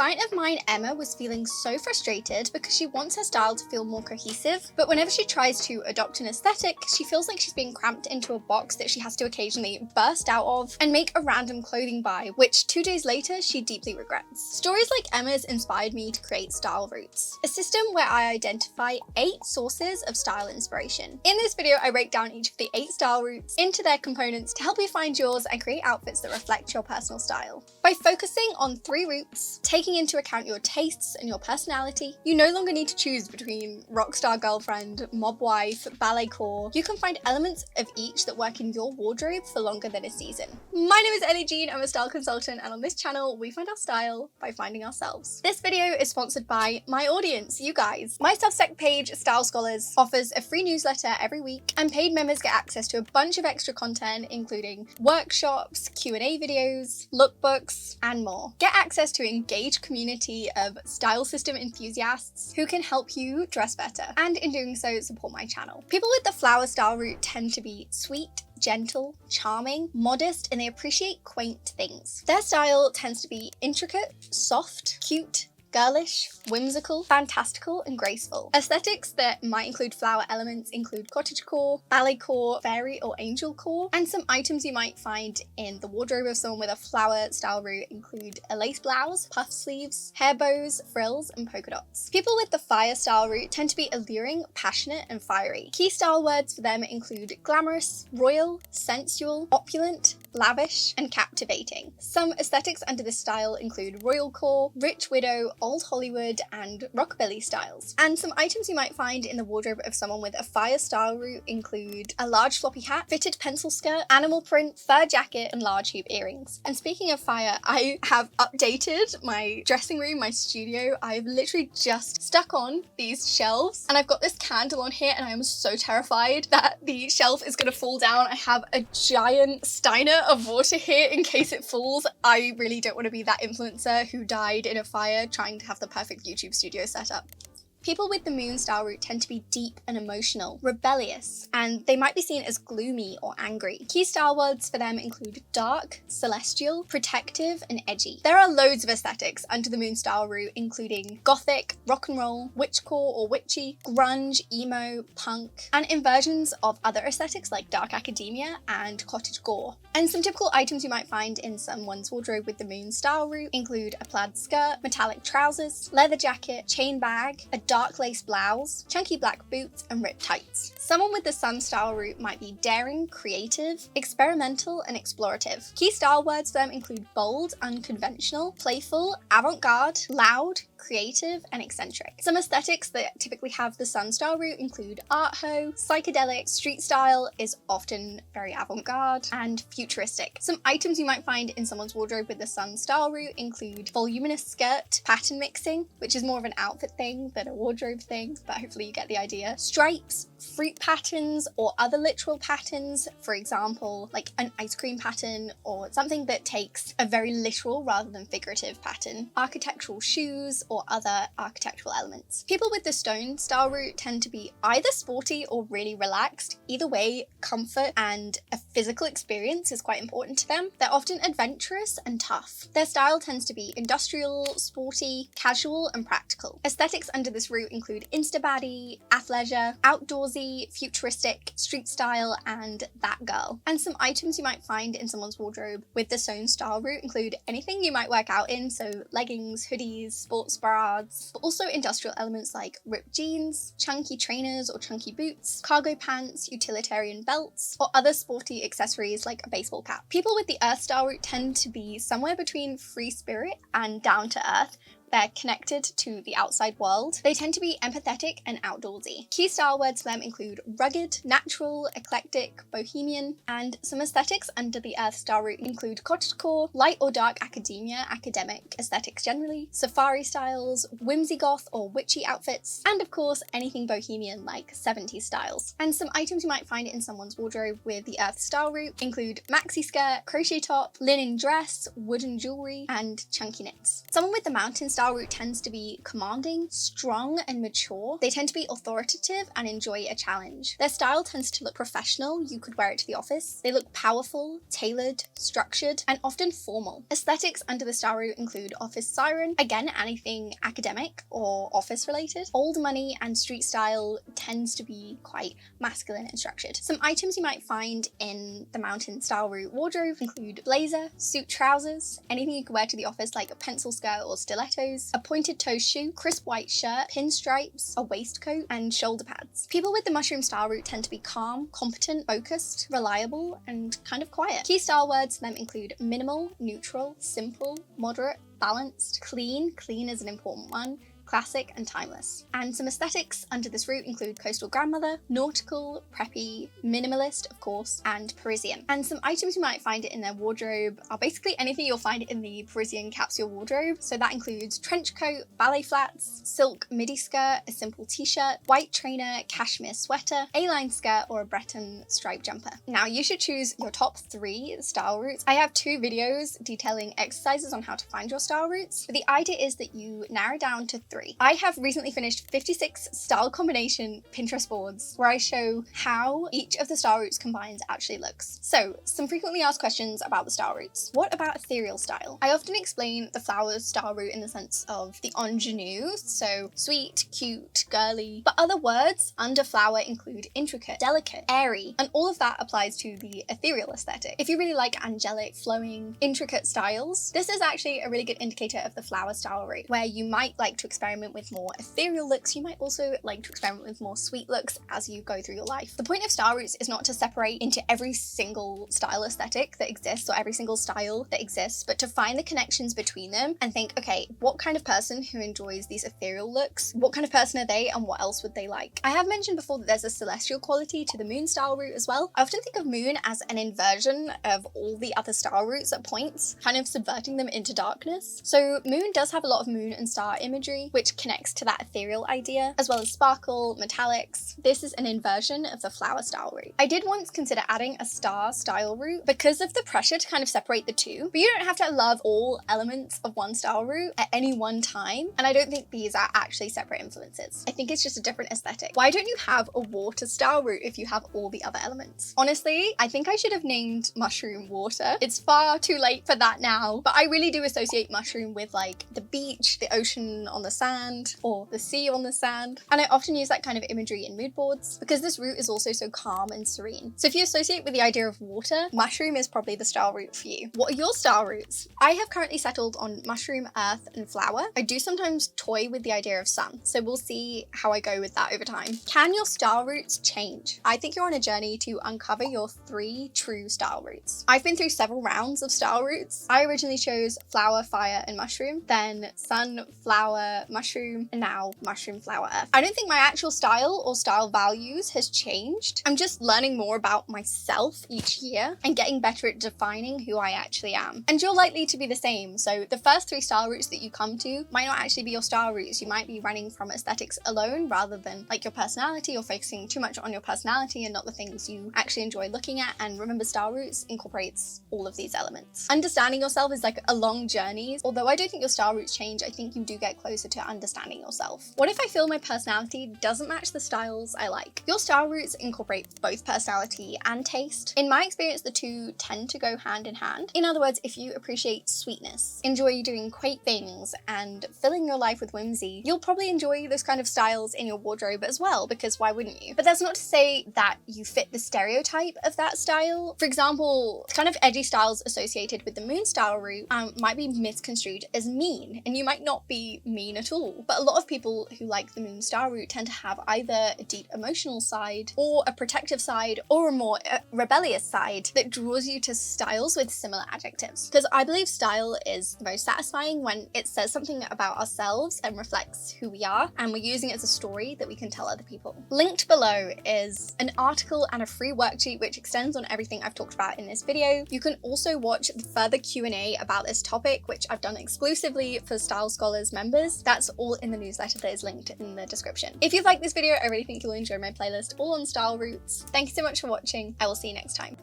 client of mine, Emma, was feeling so frustrated because she wants her style to feel more cohesive, but whenever she tries to adopt an aesthetic, she feels like she's being cramped into a box that she has to occasionally burst out of and make a random clothing buy, which 2 days later she deeply regrets. Stories like Emma's inspired me to create Style Routes, a system where I identify 8 sources of style inspiration. In this video, I break down each of the 8 style routes into their components to help you find yours and create outfits that reflect your personal style. By focusing on 3 routes, taking into account your tastes and your personality, you no longer need to choose between rockstar girlfriend, mob wife, ballet core. You can find elements of each that work in your wardrobe for longer than a season. My name is Ellie-Jean, I'm a style consultant, and on this channel, we find our style by finding ourselves. This video is sponsored by my audience, you guys. My Substack page, Style Scholars, offers a free newsletter every week, and paid members get access to a bunch of extra content, including workshops, Q&A videos, lookbooks, and more. Get access to an engaged community of style system enthusiasts who can help you dress better, and in doing so, support my channel. People with the flower style route tend to be sweet, gentle, charming, modest, and they appreciate quaint things. Their style tends to be intricate, soft, cute, girlish, whimsical, fantastical, and graceful. Aesthetics that might include flower elements include cottagecore, ballet core, fairy or angel core, and some items you might find in the wardrobe of someone with a flower style route include a lace blouse, puff sleeves, hair bows, frills, and polka dots. People with the fire style route tend to be alluring, passionate, and fiery. Key style words for them include glamorous, royal, sensual, opulent, lavish, and captivating. Some aesthetics under this style include royal core, rich widow, old Hollywood, and rockabilly styles. And some items you might find in the wardrobe of someone with a fire style route include a large floppy hat, fitted pencil skirt, animal print, fur jacket, and large hoop earrings. And speaking of fire, I have updated my dressing room, my studio. I've literally just stuck on these shelves, and I've got this candle on here, and I am so terrified that the shelf is gonna fall down. I have a giant steiner of water here in case it falls. I really don't want to be that influencer who died in a fire trying to have the perfect YouTube studio set up. People with the moon style route tend to be deep and emotional, rebellious, and they might be seen as gloomy or angry. Key style words for them include dark, celestial, protective, and edgy. There are loads of aesthetics under the moon style route, including gothic, rock and roll, witchcore or witchy, grunge, emo, punk, and inversions of other aesthetics like dark academia and cottagecore. And some typical items you might find in someone's wardrobe with the moon style route include a plaid skirt, metallic trousers, leather jacket, chain bag, a dark lace blouse, chunky black boots, and ripped tights. Someone with the sun style route might be daring, creative, experimental, and explorative. Key style words for them include bold, unconventional, playful, avant-garde, loud, creative, and eccentric. Some aesthetics that typically have the sun style route include art ho, psychedelic, street style is often very avant-garde, and futuristic. Some items you might find in someone's wardrobe with the sun style route include voluminous skirt, pattern mixing, which is more of an outfit thing than a wardrobe thing, but hopefully you get the idea. Stripes, fruit patterns, or other literal patterns, for example, like an ice cream pattern or something that takes a very literal rather than figurative pattern. Architectural shoes or other architectural elements. People with the stone style route tend to be either sporty or really relaxed. Either way, comfort and a physical experience is quite important to them. They're often adventurous and tough. Their style tends to be industrial, sporty, casual, and practical. Aesthetics under this route include insta-baddie, athleisure, outdoorsy, futuristic, street style, and that girl. And some items you might find in someone's wardrobe with the sewn style route include anything you might work out in, so leggings, hoodies, sports bras, but also industrial elements like ripped jeans, chunky trainers or chunky boots, cargo pants, utilitarian belts, or other sporty accessories like a baseball cap. People with the earth style route tend to be somewhere between free spirit and down to earth. They're connected to the outside world. They tend to be empathetic and outdoorsy. Key style words for them include rugged, natural, eclectic, bohemian, and some aesthetics under the earth style route include cottagecore, light or dark academia, academic aesthetics generally, safari styles, whimsy goth or witchy outfits, and of course anything bohemian like 70s styles. And some items you might find in someone's wardrobe with the earth style route include maxi skirt, crochet top, linen dress, wooden jewelry, and chunky knits. Someone with the mountain style style route tends to be commanding, strong, and mature. They tend to be authoritative and enjoy a challenge. Their style tends to look professional. You could wear it to the office. They look powerful, tailored, structured, and often formal. Aesthetics under the style route include office siren, again anything academic or office related. Old money and street style tends to be quite masculine and structured. Some items you might find in the mountain style route wardrobe include blazer, suit trousers, anything you could wear to the office like a pencil skirt or stilettos, a pointed toe shoe, crisp white shirt, pinstripes, a waistcoat, and shoulder pads. People with the mushroom style route tend to be calm, competent, focused, reliable, and kind of quiet. Key style words for them include minimal, neutral, simple, moderate, balanced, clean is an important one, classic, and timeless. And some aesthetics under this route include coastal grandmother, nautical, preppy, minimalist, of course, and Parisian. And some items you might find in their wardrobe are basically anything you'll find in the Parisian capsule wardrobe. So that includes trench coat, ballet flats, silk midi skirt, a simple t-shirt, white trainer, cashmere sweater, A-line skirt, or a Breton striped jumper. Now you should choose your top 3 style routes. I have 2 videos detailing exercises on how to find your style routes, but the idea is that you narrow down to 3. I have recently finished 56 style combination Pinterest boards where I show how each of the style routes combined actually looks. So, some frequently asked questions about the style routes. What about ethereal style? I often explain the flower style route in the sense of the ingenue, so sweet, cute, girly, but other words under flower include intricate, delicate, airy, and all of that applies to the ethereal aesthetic. If you really like angelic, flowing, intricate styles, this is actually a really good indicator of the flower style route, where you might like to experiment with more ethereal looks. You might also like to experiment with more sweet looks as you go through your life. The point of style routes is not to separate into every single style aesthetic that exists or every single style that exists, but to find the connections between them and think, okay, what kind of person who enjoys these ethereal looks, what kind of person are they and what else would they like? I have mentioned before that there's a celestial quality to the moon style route as well. I often think of moon as an inversion of all the other style routes at points, kind of subverting them into darkness. So moon does have a lot of moon and star imagery, which connects to that ethereal idea, as well as sparkle, metallics. This is an inversion of the flower style route. I did once consider adding a star style route because of the pressure to kind of separate the two, but you don't have to love all elements of one style route at any one time, and I don't think these are actually separate influences. I think it's just a different aesthetic. Why don't you have a water style route if you have all the other elements? Honestly, I think I should have named mushroom water. It's far too late for that now, but I really do associate mushroom with like the beach, the ocean on the sand, or the sea on the sand. And I often use that kind of imagery in mood boards because this route is also so calm and serene. So if you associate with the idea of water, mushroom is probably the style route for you. What are your style routes? I have currently settled on mushroom, earth, and flower. I do sometimes toy with the idea of sun, so we'll see how I go with that over time. Can your style routes change? I think you're on a journey to uncover your 3 true style routes. I've been through several rounds of style routes. I originally chose flower, fire, and mushroom, then sun, flower, mushroom, and now mushroom, flower, earth. I don't think my actual style or style values has changed. I'm just learning more about myself each year and getting better at defining who I actually am. And you're likely to be the same. So the first 3 style routes that you come to might not actually be your style routes. You might be running from aesthetics alone rather than like your personality, or focusing too much on your personality and not the things you actually enjoy looking at. And remember, style routes incorporates all of these elements. Understanding yourself is like a long journey. Although I don't think your style routes change, I think you do get closer to understanding yourself. What if I feel my personality doesn't match the styles I like? Your style routes incorporate both personality and taste. In my experience, the two tend to go hand in hand. In other words, if you appreciate sweetness, enjoy doing quaint things, and filling your life with whimsy, you'll probably enjoy those kind of styles in your wardrobe as well, because why wouldn't you? But that's not to say that you fit the stereotype of that style. For example, kind of edgy styles associated with the moon style route might be misconstrued as mean, and you might not be mean at all. But a lot of people who like the moon style route tend to have either a deep emotional side, or a protective side, or a more rebellious side that draws you to styles with similar adjectives. Because I believe style is the most satisfying when it says something about ourselves and reflects who we are, and we're using it as a story that we can tell other people. Linked below is an article and a free worksheet which extends on everything I've talked about in this video. You can also watch the further Q&A about this topic, which I've done exclusively for Style Scholars members. That's all in the newsletter that is linked in the description. If you've liked this video, I really think you'll enjoy my playlist all on style routes. Thank you so much for watching. I will see you next time.